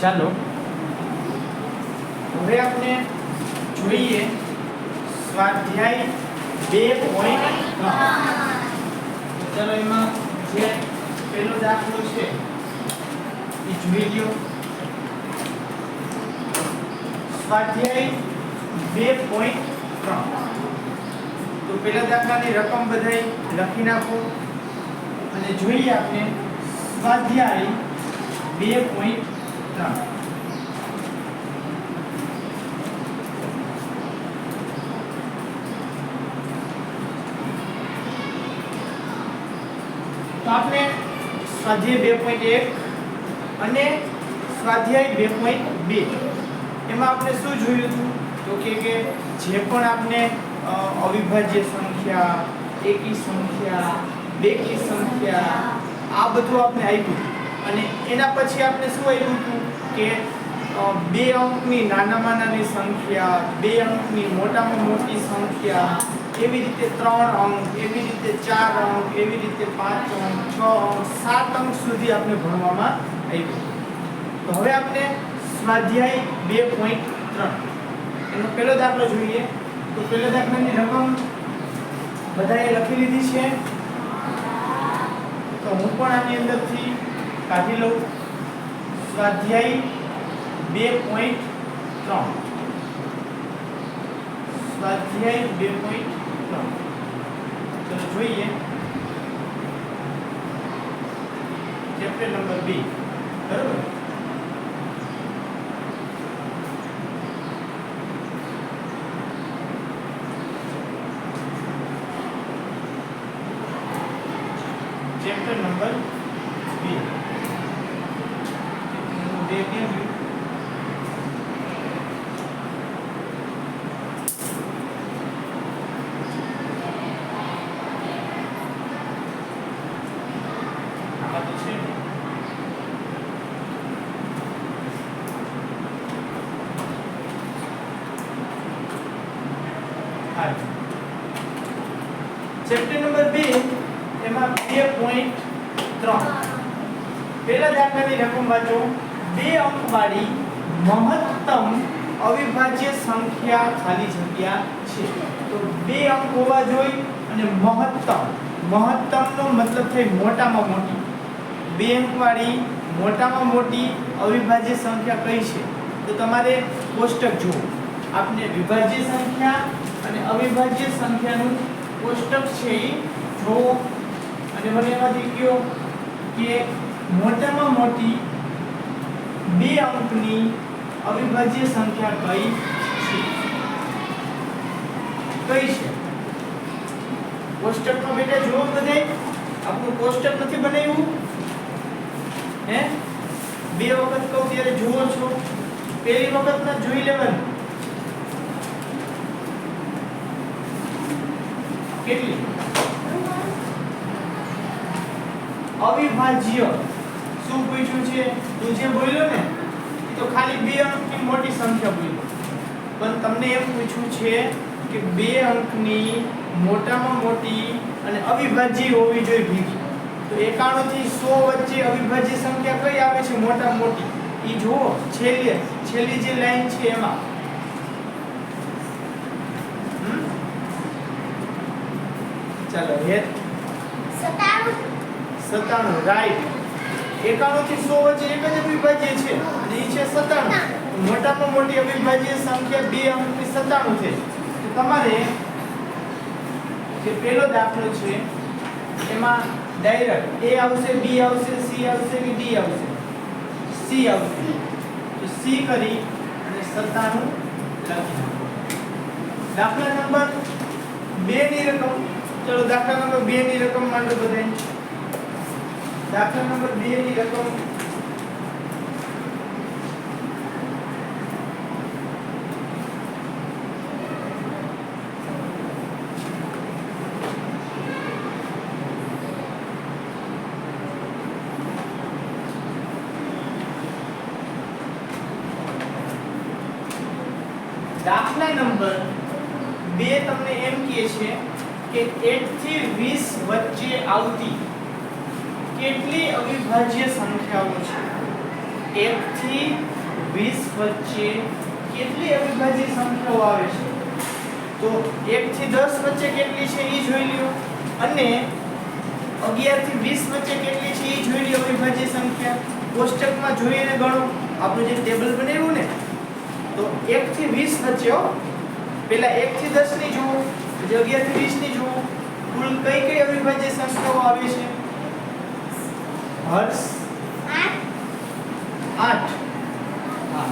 ચાલો હવે આપણે જોઈએ સ્વાધ્યાય 2.3. ચાલો એમાં જે પહેલો દાખલો છે એ જોઈ લ્યો. સ્વાધ્યાય 2.3. તો પહેલા દાખલાની રકમ બધાય લખી નાખો અને જોઈએ આપણે સ્વાધ્યાય 2.3. તો આપણે સ્વાધ્યાય 2.1 અને સ્વાધ્યાય 2.2 એમાં આપણે શું જોયું હતું તો કે જે પણ આપણે અવિભાજ્ય સંખ્યા, એકી સંખ્યા, બેકી સંખ્યા આ બધું આપણે આપ્યું અને એના પછી આપણે શું આપ્યું હતું કે 2 અંકની નાનામાં નાની સંખ્યા, 2 અંકની મોટામાં મોટી સંખ્યા, એવી રીતે 3 અંક, એવી રીતે 4 અંક, એવી રીતે 5 અંક, 6 અંક, 7 અંક સુધી આપણે ભણવામાં આવ્યું. તો હવે આપણે સ્વાધ્યાય 2.3 એનો પહેલો દાખલો જોઈએ. તો પહેલા દાખલાની રકમ બધાએ લખી લીધી છે. તો હું પણ આની અંદરથી કાઢી લઉં. સ્વાધ્યાય 2.3 સ્વાધ્યાય 2.3 ચલો જોઈએ. ચેપ્ટર નંબર 2 બરાબર. ચેપ્ટર નંબર 2 ક્યાં ગયું? ચેપ્ટર નંબર 2 એમાં 2.3 પહેલા દાખલાની રકમ વાંચો. 2 અંક વાળી મહત્તમ અવિભાજ્ય સંખ્યા ખાલી જગ્યા છે. તો 2 અંક હોવા જોઈએ અને મહત્તમનો મતલબ થાય મોટામાં મોટી. 2 અંક વાળી મોટામાં મોટી અવિભાજ્ય સંખ્યા કઈ છે? તો તમારે કોષ્ટક જુઓ. આપને વિભાજ્ય સંખ્યા અને અવિભાજ્ય સંખ્યાનું કોષ્ટક છે એ જોવો અને મને એમાંથી કયો કે મોટામાં મોટી 2 અંકની અવિભાજ્ય સંખ્યા કઈ છે? કોષ્ટકમાં બેટા જુઓ બધાય. આપણું કોષ્ટક નથી બનાવ્યું હે? 2 વખત કહું ત્યારે જુઓ છો. પહેલી વખત ના જોઈ લેવાનું. કેટલી અવિભાજ્ય શું પૂછ્યું છે? તું જે બોલ્યો ને એ તો ખાલી 2 અંકની મોટી સંખ્યા બોલ્યો, પણ તમને એમ પૂછ્યું છે કે 2 અંકની મોટામાં મોટી અને અવિભાજ્ય હોવી જોઈએ ભેગી. તો 91 થી 100 વચ્ચે અવિભાજ્ય સંખ્યા કઈ આવે છે મોટામાં મોટી? એ જુઓ છેલ્લી જે લાઈન છે એમાં. ચાલો હેત 97 રાઈટ. 91 થી 100 વચ્ચે એક જ અવિભાજ્ય છે અને એ છે 97. મોટામાં મોટી અવિભાજ્ય સંખ્યા 2 અંકની 97 છે. તો તમારે જે પહેલો દાખલો છે એમાં ડાયરેક્ટ A આવશે, B આવશે, C આવશે કે D આવશે? C આવશે. તો C કરી અને 97 લખી. દાખલા નંબર 2 ની રકમ. ચલો દાખલા નંબર 2 ની રકમ માંડો બધાય. દાખલા નંબર 2 ની રકમ દાખલા નંબર 2 તમને એમ કહે છે કે 1 થી 20 વચ્ચે આવતી કેટલી અવિભાજ્ય સંખ્યાઓ છે? 1 થી 20 વચ્ચે કેટલી અવિભાજ્ય સંખ્યાઓ આવે છે? તો 1 થી 10 વચ્ચે કેટલી છે એ જોઈ લ્યો અને 11 થી 20 વચ્ચે કેટલી છે એ જોઈ લ્યો અવિભાજ્ય સંખ્યા. કોષ્ટકમાં જોઈને ગણો. આપણે જે ટેબલ બનાવ્યું ને તો 1 થી 20 વચ્ચે પહેલા 1 થી 10 ની જુઓ, પછી 11 થી 20 ની જુઓ. કુલ કઈ કઈ અવિભાજ્ય સંખ્યાઓ આવે છે? હર્ષ 8. હા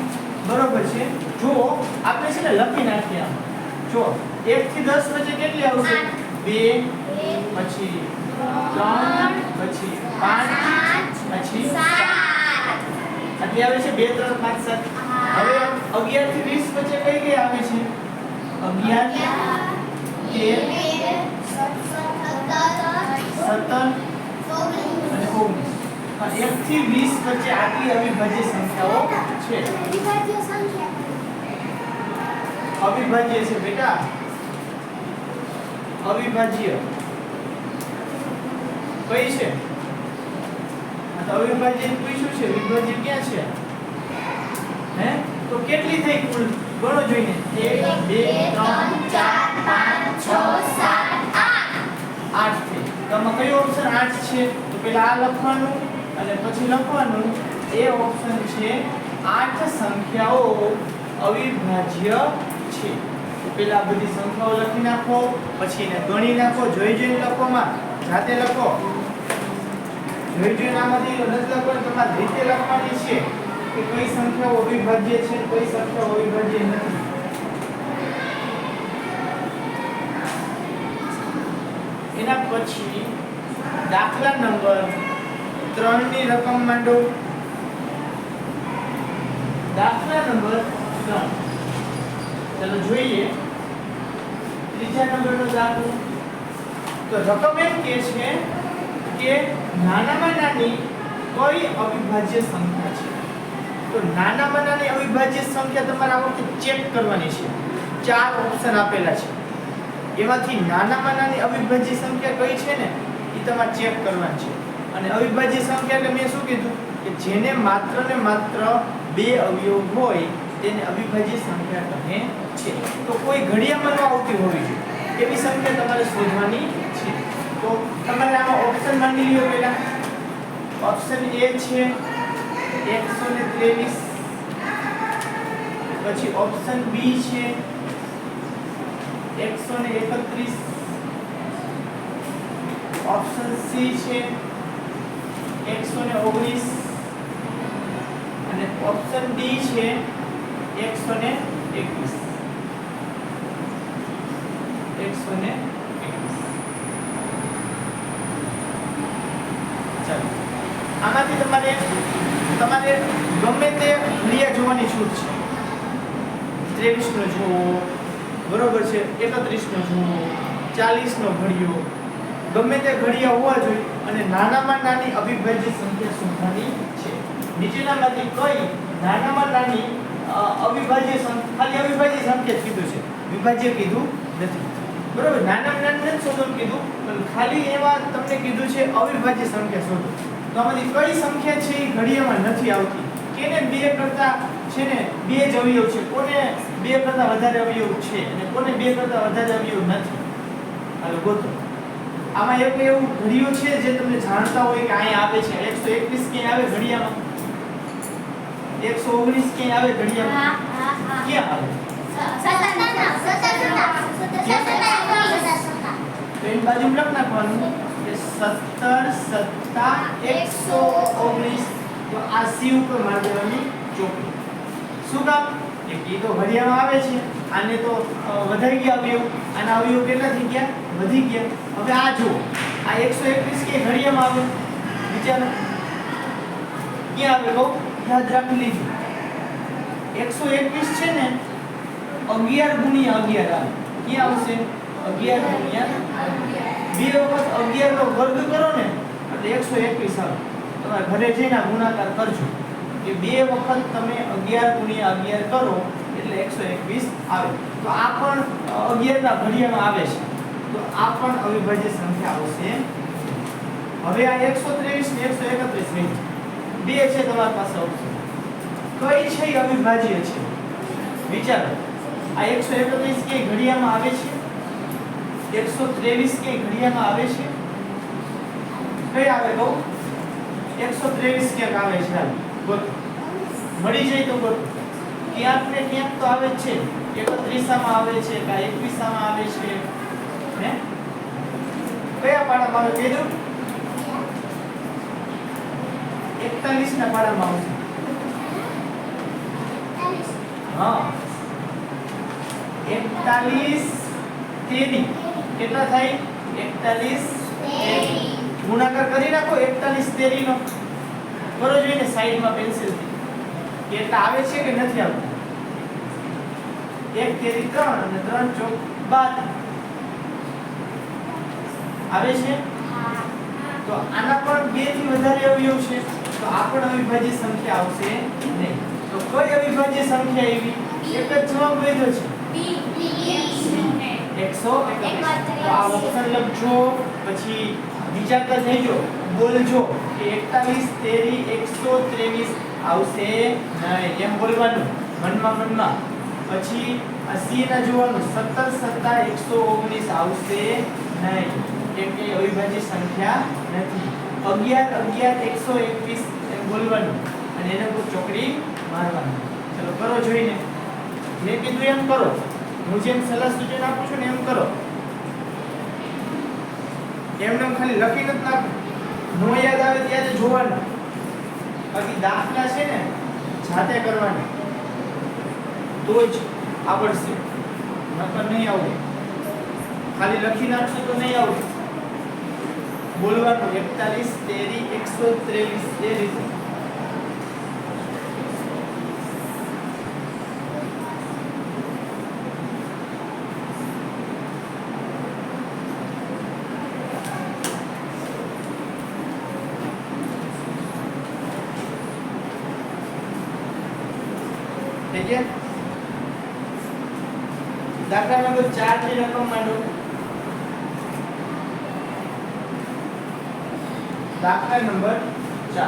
બરોબર છે. જો આપણે છે ને લખી નાખીએ આમાં. જો 1 થી 10 વચ્ચે કેટલી આવશે? 2 પછી 3 પછી 5 પછી 7. આટલી આવે છે 2 3 5 7. હવે 11 થી 20 વચ્ચે કઈ કઈ આવે છે? 11 13 17 અને 19. 1 થી 20 વચ્ચે આટલી અવિભાજ્ય સંખ્યાઓ છે. અવિભાજ્ય છે બેટા, અવિભાજ્ય કઈ છે? આ તો અવિભાજ્ય પૂછ્યું છે, વિભાજ્ય ક્યાં છે? હે તો કેટલી થઈ કુલ? ગણો જોઈને. 1 2 3 4 5 6 7 8 થઈ. તો આમાં કયો ઓપ્શન 8 છે? તો પહેલા આ લખવાનું અને પછી લખવાનું એ ઓપ્શન છે 8 સંખ્યાઓ અવિભાજ્ય છે. તો પહેલા આ બધી સંખ્યાઓ લખી નાખો, પછી એને ગણી નાખો. જોઈ જોઈને લખોમાં, જાતે લખો. જોઈ જોઈને આમાંથી નથી લખવાની, તમારે રીતે લખવાની છે કે કઈ સંખ્યાઓ અવિભાજ્ય છે, કઈ સંખ્યાઓ અવિભાજ્ય નથી. એના પછી દાખલા નંબર 3 ની રકમ માંડો. દાખલા નંબર 3. ચાલો જોઈએ ત્રીજા નંબરનો દાખલો. તો રકમ એમ કહે છે કે નાનામાં નાની કઈ અવિભાજ્ય સંખ્યા છે? તો નાનામાં નાની અવિભાજ્ય સંખ્યા તમારે આ વખતે ચેક કરવાની છે. 4 ઓપ્શન આપેલા છે, એમાંથી નાનામાં નાની અવિભાજ્ય સંખ્યા કઈ છે ને એ તમારે ચેક કરવાની છે. અને અવિભાજ્ય સંખ્યા એટલે મેં શું કીધું કે જેને માત્ર ને માત્ર 2 અવયવ હોય તેને અવિભાજ્ય સંખ્યા કહે છે. તો કોઈ ઘડિયામાં ન આવતી હોવી જોઈએ એવી સંખ્યા તમારે શોધવાની છે. તો તમારે આમાં ઓપ્શન માંડી લ્યો. પહેલા ઓપ્શન A છે 123. પછી ઓપ્શન B છે 131. ઓપ્શન C છે 119 અને ઓપ્શન D છે 121. ચાલો આમાંથી તમારે ગમે તે ઘડિયા જોવાની છૂટ છે. 23 નો જુઓ, બરોબર છે, 31 નો જુઓ, 40 નો ઘડિયો, ગમે તે ઘડિયા હોવા જોઈએ અને નાનામાં નાની અવિભાજ્ય સંખ્યા શોધવાની છે. નીચેનામાંથી કઈ નાનામાં નાની અવિભાજ્ય સંખ્યા, ખાલી અવિભાજ્ય સંખ્યા કીધું છે, વિભાજ્ય કીધું નથી. બરોબર, નાનામાં નાની નથી શોધવાનું કીધું, પણ ખાલી એવા તમને કીધું છે અવિભાજ્ય સંખ્યા શોધો. તો આમાંથી કઈ સંખ્યા છે એ ઘડિયામાં નથી આવતી? કેને 2 કરતા છે ને 2 જ અવયવ છે, કોને 2 કરતા વધારે અવયવ છે અને કોને 2 કરતા વધારે અવયવ નથી? હાલો ગોતો. આમાં એક એવું ઘડિયો છે જે તમને જાણતા હોય કે અહીંયા આવે છે 121 ક્યાં આવે ઘડિયામાં? 119 ક્યાં આવે ઘડિયામાં? ક્યાં આવે? તો એની બાજુ લખ નાખવાનું કે 17 7 119. તો આ સી ઉપર માર દેવાની ચોકડી. શું કામ? કે ઈ તો ઘડિયામાં આવે છે, આને તો વધાઈ ગયા અવયવ, આના અવયવ કેટલા થઈ ગયા? વધી ગયા. હવે આ જુઓ, આ 121 કે ઘડિયામાં આવે? વિચારો ક્યાં આવે? કહો, યાદ રાખી લીધું. 121 છે ને 11 ગુણ્યા 11 આવે. ક્યાં આવશે? 11 ગુણ્યા 2 વખત 11 નો વર્ગ કરો ને એટલે 121 આવે. તમારે ઘરે જઈને ગુણાકાર કરજો કે 2 વખત તમે 11 ગુણ્યા 11 કરો એટલે 121 આવે. તો આ પણ 11 ના ઘડિયામાં આવે છે, તો આ પણ અવિભાજ્ય સંખ્યા આવશે. હવે આ 123 ને 131 રહી, બે છે તમારી પાસે ઓપ્શન. કઈ છે એ અવિભાજ્ય છે વિચારો આ 131 કે ઘડિયામાં આવે છે 123 કે ઘડિયામાં આવે છે કઈ આવે કહો 123 ક્યાંક આવે છે હાલ ગોતો મળી જાય તો ગોતો ક્યાંક ને ક્યાંક તો આવે જ છે 31 માં આવે છે કે 21 માં આવે છે હે કયા પાડામાં આવે કહી દો 41 ના પાડામાં આવશે હા 41 13 કેટલા થાય 41 ગુણાકાર કરી નાખો 41 13 નો કરો જોઈને સાઈડમાં પેન્સિલ થી કેટલા આવે છે કે નથી આવતું 1 તેરી 3 અને 3 ચોક 12 આવે છે તો આના પણ 2 થી વધારે અવયવ છે તો આ પણ અવિભાજ્ય સંખ્યા આવશે નહીં તો કઈ અવિભાજ્ય સંખ્યા એવી એક જ જવાબ વધ્યો છે B 131 તો આ ઓપ્શન લખજો પછી બીજા કર લેજો બોલજો કે 41 તેરી 123 આવશે નહીં એમ બોલવાનું મનમાં પછી આ સી ના જોવાનું 17 7 119 આવશે નહીં કેમ કે અવિભાજ્ય સંખ્યા નથી 11 11 121 એમ બોલવાનું અને એને પર ચોકડી મારવાની ચલો કરો જોઈને મેં કીધું એમ કરો હું જેમ સલાહ સૂચન આપું છું ને એમ કરો એમને ખાલી લખી નથી નાખો નો યાદ આવે ત્યારે જોવાનું બાકી દાખલા છે ને જાતે કરવાના તો જ આવડશે નકર નહીં આવડે ખાલી લખી નાખશો તો નહીં આવડે બોલવાનું 41 તેરી 123 એ રીતે ठीक है दाखला नंबर 4 की रकम માંડો દાખલા નંબર 4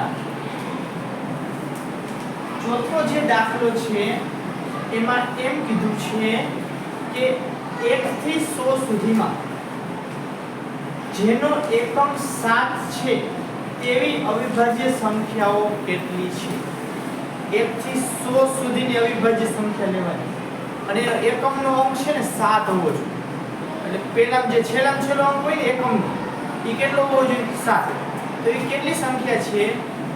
ચોથો જે દાખલો છે એમાં એમ કીધું છે કે 1 થી 100 સુધીમાં જેનો એકમ 7 છે તેવી અવિભાજ્ય સંખ્યાઓ કેટલી છે 1 થી 100 સુધીની અવિભાજ્ય સંખ્યા લેવાની અને એકમનો અંક છે ને 7 હોવો જોઈએ એટલે પહેલા જે છેલ્લામાં છેલ્લો અંક હોય ને એકમનો એ કેટલો હોવો જોઈએ 7 તો એ કેટલી સંખ્યા છે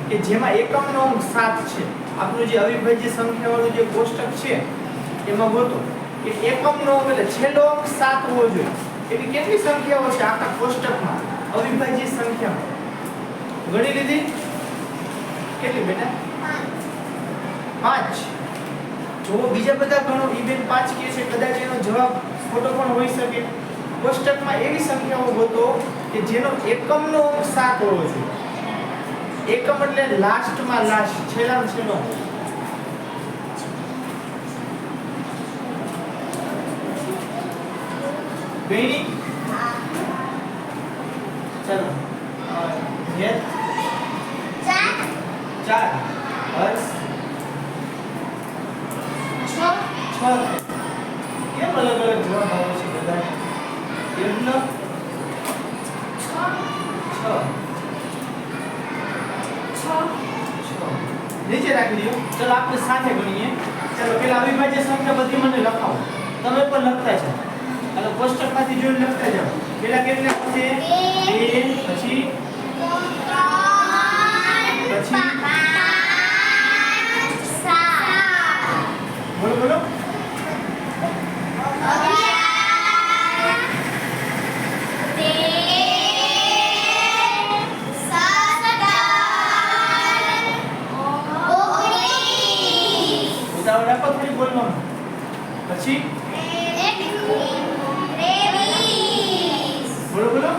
કે જેમાં એકમનો અંક 7 છે આપણું જે અવિભાજ્ય સંખ્યાવાળું જે કોષ્ટક છે એમાં ગોતો કે એકમનો અંક એટલે છેલ્લો અંક 7 હોવો જોઈએ એવી કેટલી સંખ્યાઓ છે આખા કોષ્ટકમાં અવિભાજ્ય સંખ્યા ગણી લીધી કેટલી બેટા 5 જો બીજા બધા ગણો ઇવેન 5 કે છે કદાચ એનો જવાબ ખોટો પણ હોઈ શકે કોષ્ટકમાં એવી સંખ્યાઓ ગોતો કે જેનો એકમનો અંક 7 હોવો જોઈએ એકમ એટલે લાસ્ટમાં લાસ્ટ છેલ્લામાં છેલ્લો ગણી ચલો યે 4 બસ 6 કેમ અલગ અલગ જવાબ આવે છે બધા કેટલો 6 નીચે રાખી દો ચલો આપણે સાથે ગણીએ ચલો પેલા અવિભાજ્ય સંખ્યા બધી મને લખાવો તમે પણ લખતા જાઓ હાલો કોષ્ટકમાંથી જોઈને લખતા જાઓ પેલા કેટલા છે 2 પછી 5 બોલો બોલો ઉતાવળ રાખો થોડી બોલવામાં પછી 23 બોલો બોલો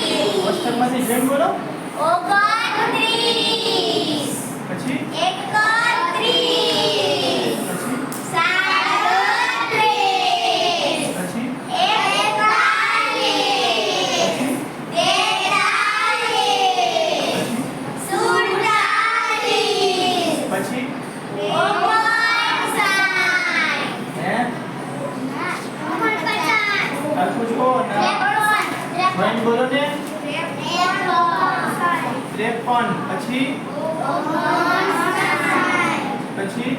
29 કોષ્ટકમાંથી જેમ બોલો 29 પછી 31 41 પછી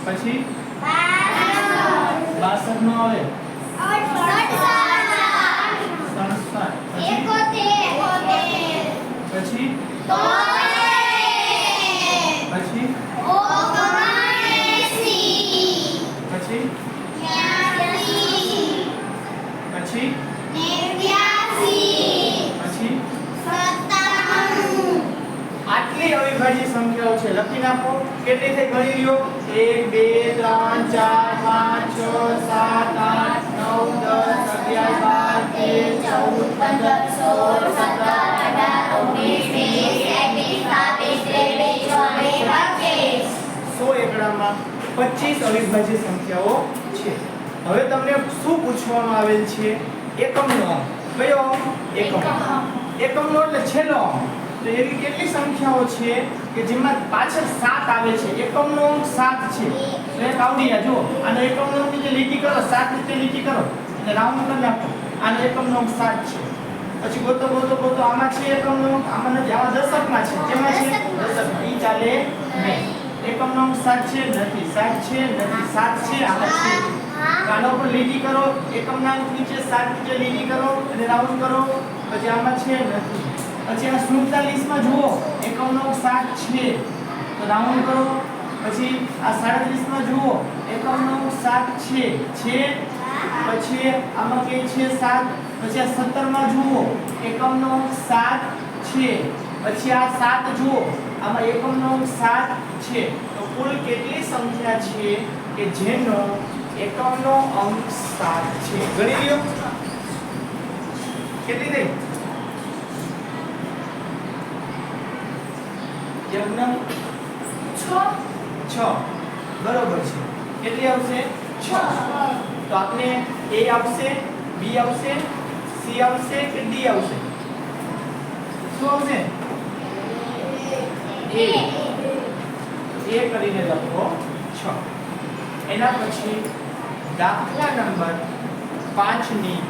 પછી 62 નો આવે 67 પછી પછી પછી પછી પછી આટલી અવિભાજ્ય સંખ્યાઓ છે લખી નાખો કેટલી થઈ ગણી લ્યો 1 2 3 4 5 6 7 8 9 10 11 12 13 14 15 16 17 18 19 20 21 22 23 24 25 અવિભાજ્ય સંખ્યાઓ છે હવે તમને શું પૂછવામાં આવેલ છે એકમનો અંક કયો અંક એકમનો એટલે છેલ્લો અંક તો એવી કેટલી સંખ્યાઓ છે કે જેમાં પાછળ 7 આવે છે એકમનો અંક 7 છે તો એક આવડિયા જો આનો એકમનો અંક જે લીટી કરો 7 રીતે લીટી કરો એટલે રાઉન્ડ કરી નાખો આનો એકમનો અંક 7 છે પછી ગોતો આમાં છે એકમનો અંક આમાં નથી આમાં દશકમાં છે કેમાં છે દશક ઈ ચાલે નહીં એકમનો અંક 7 છે નથી 7 છે નથી 7 છે આમાં છે આનો પર લીટી કરો એકમના અંક નીચે 7 નીચે લીટી કરો અને રાઉન્ડ કરો પછી આમાં છે નથી પછી આ 47 માં જુઓ એકમનો અંક 7 છે તો રાઉન્ડ કરો પછી આ 37 માં જુઓ એકમનો અંક 7 છે પછી આમાં કે છે 7 પછી આ 17 માં જુઓ એકમનો અંક 7 છે પછી આ 7 જુઓ આમાં એકમનો અંક 7 છે તો કુલ કેટલી સંખ્યા છે કે જેનો એકમનો અંક 7 છે ગણી લ્યો કેટલી થઈ યજ્ઞ 6 બરોબર છે કેટલી આવશે 6 તો આપણે A આવશે B આવશે C આવશે કે D આવશે શું આવશે A કરીને લખો 6 એના પછી દાખલા નંબર 5 ની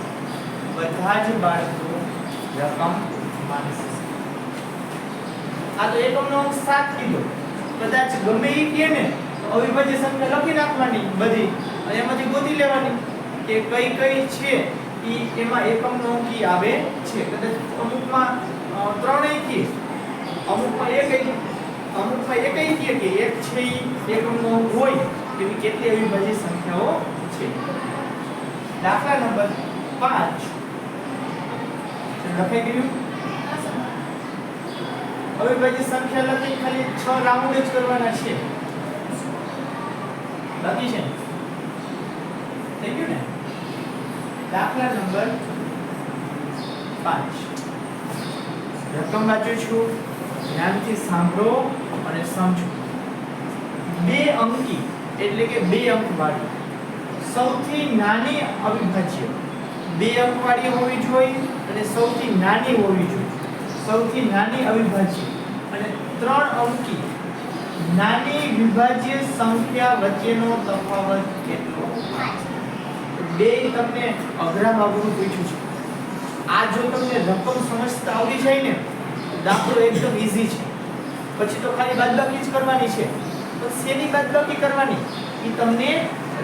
બધા જ બાળકો રકમ માનશે આ તો એકમનો અંક 7 કીધો કદાચ ગમે ઈ કે ને અવિભાજ્ય સંખ્યા લખી નાખવાની બધી અને એમાંથી ગોતી લેવાની કે કઈ છે ઈ એમાં એકમનો અંક ઈ આવે છે કદાચ અમુકમાં ત્રણેય કે અમુકમાં એકઈ કે એક છે ઈ એકમનો અંક હોય એવી કેટલી અવિભાજ્ય સંખ્યાઓ છે દાખલા નંબર 5 લખાઈ ગયું અવિભાજ્ય સંખ્યા લખી ખાલી 6 રાઉન્ડ જ કરવાના છે બાકી છે થઈ ગયું ને દાખલા નંબર 5 રકમ વાંચું છું ધ્યાનથી સાંભળો અને સમજો બે અંકી એટલે કે બે અંક વાળી સૌથી નાની અવિભાજ્ય બે અંક વાળી હોવી જોઈએ અને સૌથી નાની હોવી જોઈએ સૌથી નાની અવિભાજ્ય અને 3 અંકી નાની વિભાજ્ય સંખ્યા વચ્ચેનો તફાવત કેટલો બે તમને અઘરા બાબતનું પૂછ્યું છે આ જો તમને રકમ સમજતા આવડી જાય ને દાખલો એકદમ ઈઝી છે પછી તો ખાલી બાદબાકી જ કરવાની છે તો શેની બાદબાકી કરવાની એ તમને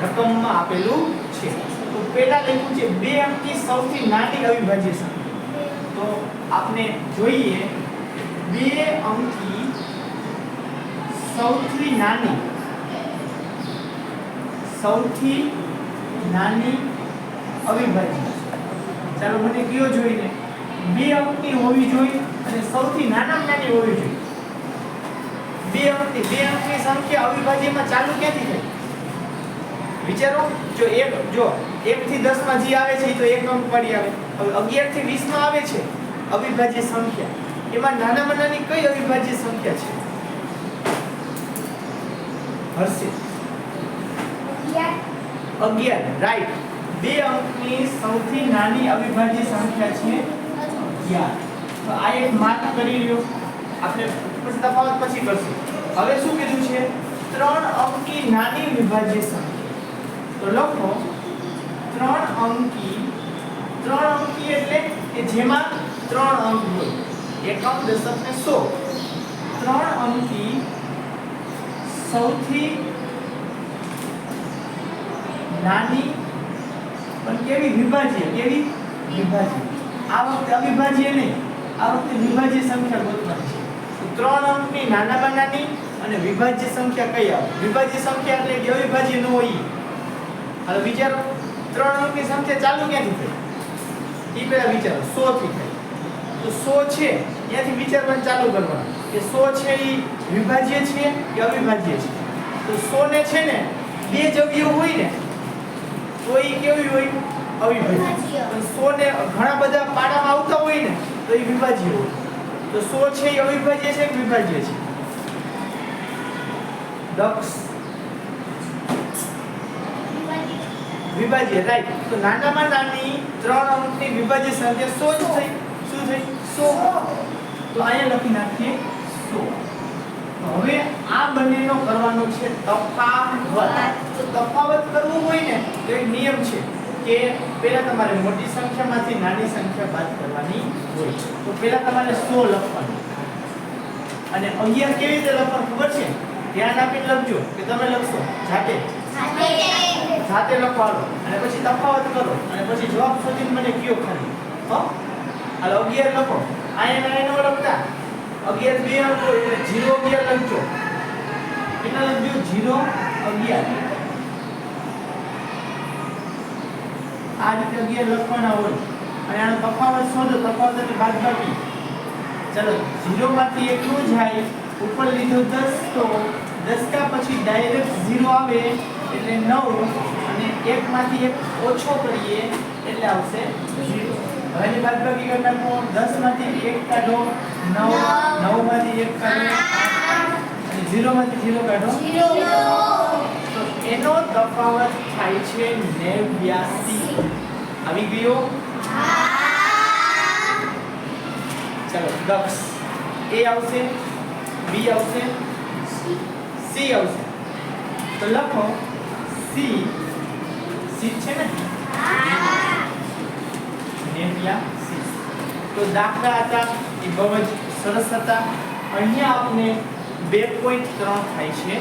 રકમમાં આપેલું છે તો પહેલા લખ્યું છે બે અંકી સૌથી નાની અવિભાજ્ય સંખ્યા તો આપણે જોઈએ બે અંકી સૌથી નાની અવિભાજ્ય ચાલો મને કયો જોઈને બે અંકની હોવી જોઈએ અને સૌથી નાનામાં નાની હોવી જોઈએ બે અંકની સંખ્યા અવિભાજ્યમાં ચાલુ ક્યાંથી થાય વિચારો જો 1 થી 10 માં જે આવે છે એ તો એક અંક વાળી આવે હવે 11 થી 20 માં આવે છે અવિભાજ્ય સંખ્યા એમાં નાનામાં નાની કઈ અવિભાજ્ય સંખ્યા છે હર્ષિત 11 રાઈટ બે અંકની સૌથી નાની અવિભાજ્ય સંખ્યા છે 11 તો આ એક માર્ક કરી લ્યો આપણે પછી તફાવત પછી કરશું હવે શું કીધું છે 3 અંકી નાની વિભાજ્ય સંખ્યા તો લખો 3 અંકી એટલે કે જેમાં 3 અંક હોય એકમ, દશક ને 100 ત્રણ અંકી સૌથી નાની પણ કેવી વિભાજ્ય આ વખતે અવિભાજ્ય નહીં, આ વખતે વિભાજ્ય સંખ્યા ગોતવાની છે. તો ત્રણ અંકની નાનામાં નાની અને વિભાજ્ય સંખ્યા કઈ આવે? વિભાજ્ય સંખ્યા એટલે કે અવિભાજ્ય ન હોય. હવે વિચારો, ત્રણ અંકની સંખ્યા ચાલુ ક્યાંથી થઈ? એ પહેલા વિચારો, 100 થી થઈ. તો 100 છે ત્યાંથી વિચારવાનું ચાલુ કરવાનું કે 100 છે એ વિભાજ્ય છે કે અવિભાજ્ય છે. તો 100 ને છે ને બે જ અવયવ હોય ને તો એ કેવી હોય? અવિભાજ્ય. પણ 100 ને ઘણા બધા પાડામાં આવતા હોય ને તો એ વિભાજ્ય હોય. તો 100 છે એ અવિભાજ્ય છે કે વિભાજ્ય છે? દક્ષ વિભાજ્ય, રાઈટ. તો નાનામાં નાની ત્રણ અંકની વિભાજ્ય સંખ્યા 100 જ થઈ. શું થઈ? 100. તો અહીંયા લખી નાખીએ 100. હવે આ બંનેનો કરવાનો છે તફાવત. તો તફાવત કરવું હોય ને તો એક નિયમ છે કે પહેલા તમારે મોટી સંખ્યામાંથી નાની સંખ્યા બાદ કરવાની હોય. તો પહેલા તમારે 100 લખવાનું અને 11 કેવી રીતે લખવાનું ખબર છે? ધ્યાન આપીને લખજો કે તમે લખશો જાતે લખવાનો અને પછી તફાવત કરો અને પછી જવાબ શોધીને મને કયો ખાલી. હાલો 11 લખો. અહીંયા નો લખતા 11 બે અંકો એટલે 0 11 લખજો. કેટલા લખજો? 0 11. આ રીતે 11 લખવાના હોય અને આનો તફાવત શોધો. તફાવત એટલે બાદબાકી. ચલો 0 માંથી 1 નું જાય, ઉપર લીધો 10 તો 10 કા પછી ડાયરેક્ટ 0 આવે એટલે 9 અને 1 માંથી 1 ઓછો કરીએ એટલે આવશે 0. હવે ની બાદબાકી કરી નાખો. 10 માંથી 1 કાઢો 9, 9 માંથી 1 કાઢો 8 અને 0 માંથી 0 કાઢો 0. તો એનો તફાવત થાય છે 89. આવી ગયો? ચલો દક્ષ A આવશે, B આવશે, C આવશે. તો લખો C છે ને? 89. તો દાખલા હતા એ બહુ જ સરસ હતા. અહીંયા આપણે 2.3 થાય છે.